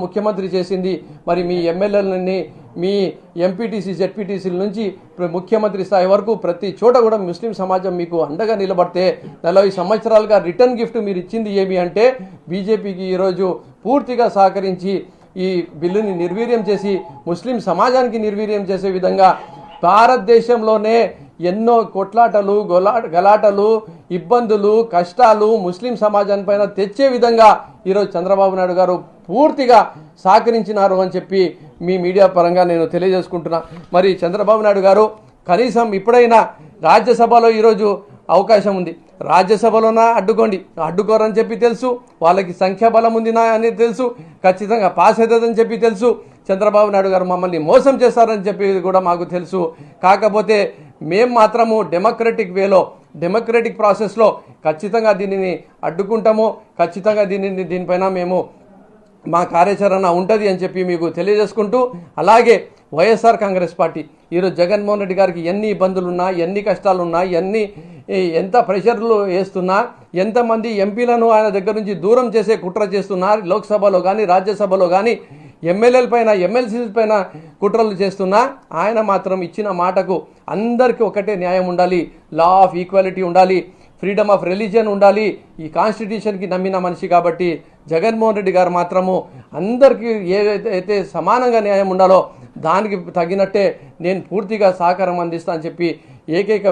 ముఖ్యమంత్రి చేసింది మరి మీ ఎమ్మెల్యేలని మీ ఎంపీటీసీ జెడ్పీటీసీల నుంచి ముఖ్యమంత్రి స్థాయి వరకు ప్రతి చోట కూడా ముస్లిం సమాజం మీకు అండగా నిలబడితే 40 సంవత్సరాలుగా రిటర్న్ గిఫ్ట్ మీరు ఇచ్చింది ఏమి అంటే బీజేపీకి ఈరోజు పూర్తిగా సహకరించి ఈ బిల్లుని నిర్వీర్యం చేసి ముస్లిం సమాజానికి నిర్వీర్యం చేసే విధంగా భారతదేశంలోనే ఎన్నో కొట్లాటలు గలాటలు ఇబ్బందులు కష్టాలు ముస్లిం సమాజానిపైన తెచ్చే విధంగా ఈరోజు చంద్రబాబు నాయుడు గారు పూర్తిగా సహకరించినారు అని చెప్పి మీ మీడియా పరంగా నేను తెలియజేసుకుంటున్నా. మరి చంద్రబాబు నాయుడు గారు కనీసం ఇప్పుడైనా రాజ్యసభలో ఈరోజు అవకాశం ఉంది, రాజ్యసభలోనా అడ్డుకోరని చెప్పి తెలుసు, వాళ్ళకి సంఖ్యాబలం ఉందినా అని తెలుసు, ఖచ్చితంగా పాస్ అవుతుందని చెప్పి తెలుసు, చంద్రబాబు నాయుడు గారు మమ్మల్ని మోసం చేస్తారని చెప్పి కూడా మాకు తెలుసు. కాకపోతే మేము మాత్రము డెమోక్రటిక్ వేలో డెమోక్రటిక్ ప్రాసెస్లో ఖచ్చితంగా దీనిని అడ్డుకుంటాము, ఖచ్చితంగా దీనిపైన మేము మా కార్యాచరణ ఉంటుంది అని చెప్పి మీకు తెలియజేసుకుంటూ, అలాగే వైఎస్ఆర్ కాంగ్రెస్ పార్టీ ఈరోజు జగన్మోహన్ రెడ్డి గారికి ఎన్ని ఇబ్బందులున్నా ఎన్ని కష్టాలున్నా ఎంత ప్రెషర్లు వేస్తున్నా ఎంతమంది ఎంపీలను ఆయన దగ్గర నుంచి దూరం చేసే కుట్ర చేస్తున్నా, లోక్సభలో కానీ రాజ్యసభలో కానీ ఎమ్మెల్యేల పైన ఎమ్మెల్సీల పైన కుట్రలు చేస్తున్నా ఆయన మాత్రం ఇచ్చిన మాటకు అందరికీ ఒకటే న్యాయం ఉండాలి, లా ఆఫ్ ఈక్వాలిటీ ఉండాలి, ఫ్రీడమ్ ఆఫ్ రిలీజియన్ ఉండాలి, ఈ కాన్స్టిట్యూషన్కి నమ్మిన మనిషి కాబట్టి జగన్మోహన్ రెడ్డి గారు మాత్రము అందరికీ ఏదైతే సమానంగా న్యాయం ఉండాలో దానికి తగినట్టే నేను పూర్తిగా సహకారం అందిస్తా అని చెప్పి ఏకైక